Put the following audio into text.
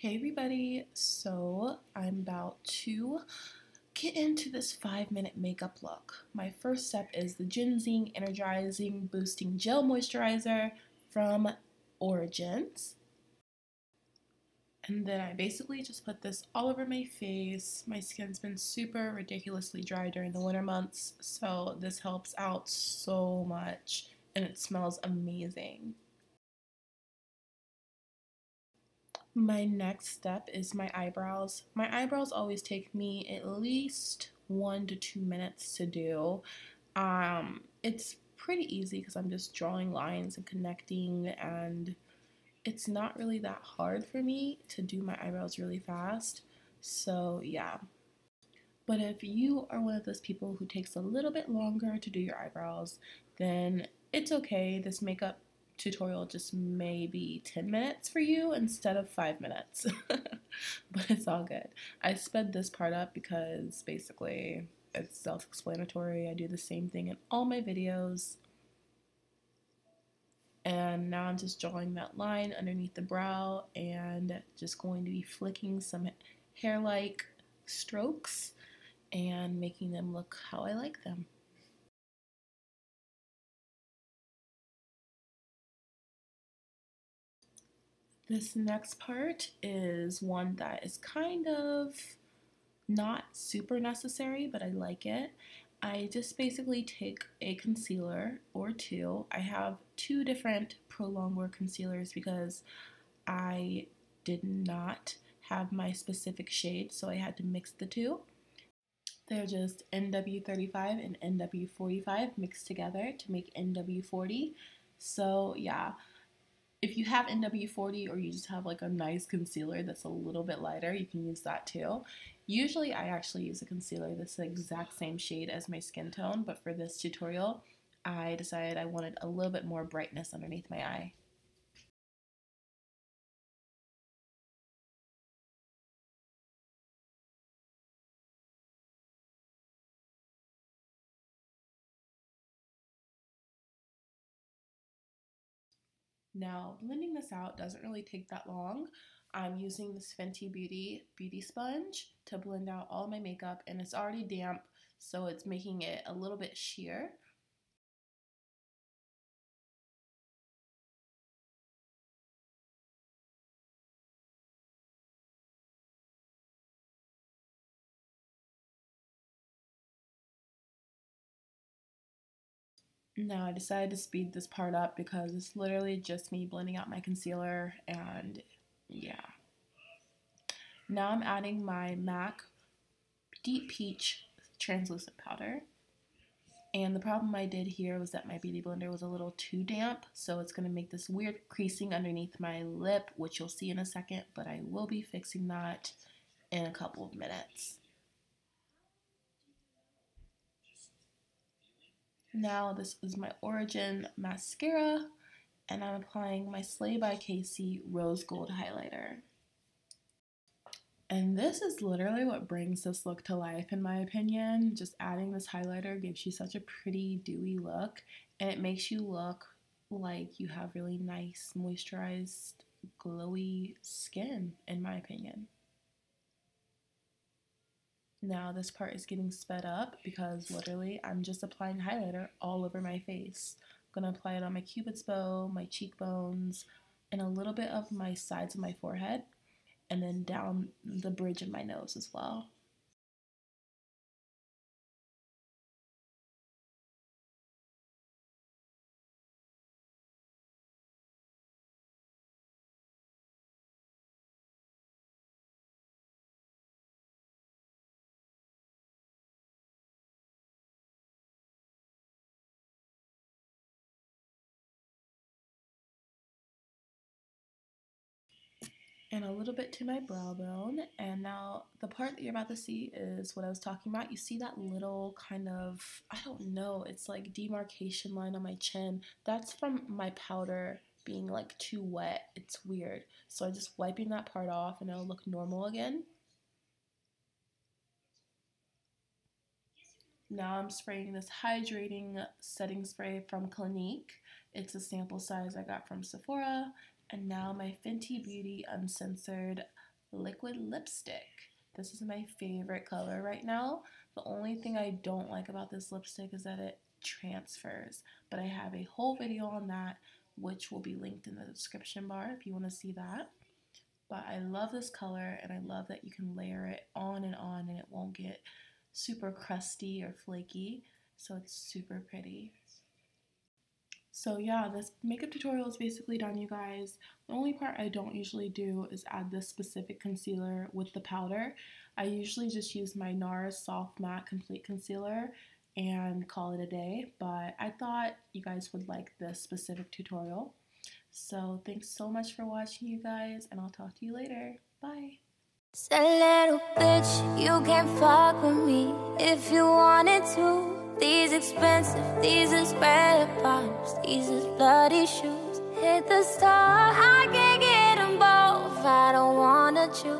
Hey everybody, so I'm about to get into this 5-minute makeup look. My first step is the Ginseng Energizing Boosting Gel Moisturizer from Origins. And then I basically just put this all over my face. My skin's been super ridiculously dry during the winter months, so this helps out so much and it smells amazing. My next step is my eyebrows. My eyebrows always take me at least 1 to 2 minutes to do. It's pretty easy because I'm just drawing lines and connecting, and it's not really that hard for me to do my eyebrows really fast. So yeah. But if you are one of those people who takes a little bit longer to do your eyebrows, then it's okay. This makeup tutorial just may be 10 minutes for you instead of 5 minutes. But it's all good. I sped this part up because basically it's self-explanatory. I do the same thing in all my videos. And now I'm just drawing that line underneath the brow and just going to be flicking some hair-like strokes and making them look how I like them. This next part is one that is kind of not super necessary, but I like it. I just basically take a concealer or two. I have two different Pro Longwear concealers because I did not have my specific shade, so I had to mix the two. They're just NW35 and NW45 mixed together to make NW40. So yeah, if you have NW40 or you just have like a nice concealer that's a little bit lighter, you can use that too. Usually I actually use a concealer that's the exact same shade as my skin tone, but for this tutorial, I decided I wanted a little bit more brightness underneath my eye. Now, blending this out doesn't really take that long. I'm using this Fenty Beauty sponge to blend out all my makeup, and it's already damp, so it's making it a little bit sheer. Now I decided to speed this part up because it's literally just me blending out my concealer, and yeah. Now I'm adding my MAC Deep Peach translucent powder. And the problem I did here was that my beauty blender was a little too damp, so it's going to make this weird creasing underneath my lip, which you'll see in a second, but I will be fixing that in a couple of minutes. Now this is my Origin mascara, and I'm applying my Slay by Casey Rose Gold highlighter. And this is literally what brings this look to life, in my opinion. Just adding this highlighter gives you such a pretty dewy look, and it makes you look like you have really nice, moisturized, glowy skin, in my opinion. Now this part is getting sped up because literally I'm just applying highlighter all over my face. I'm going to apply it on my cupid's bow, my cheekbones, and a little bit of my sides of my forehead, and then down the bridge of my nose as well. And a little bit to my brow bone. And now the part that you're about to see is what I was talking about. You see that little kind of, I don't know, it's like demarcation line on my chin. That's from my powder being like too wet. It's weird. So I'm just wiping that part off and it'll look normal again. Now I'm spraying this hydrating setting spray from Clinique. It's a sample size I got from Sephora. And now my Fenty Beauty Uncensored liquid lipstick. This is my favorite color right now. The only thing I don't like about this lipstick is that it transfers, but I have a whole video on that, which will be linked in the description bar if you want to see that. But I love this color, and I love that you can layer it on and it won't get super crusty or flaky, so it's super pretty. So yeah, this makeup tutorial is basically done, you guys. The only part I don't usually do is add this specific concealer with the powder. I usually just use my NARS Soft Matte Complete Concealer and call it a day, but I thought you guys would like this specific tutorial. So thanks so much for watching, you guys, and I'll talk to you later. Bye! Said little bitch, you can't fuck with me if you wanted to. These expensive, these is red bottoms, these is bloody shoes. Hit the star, I can't get them both, I don't wanna choose.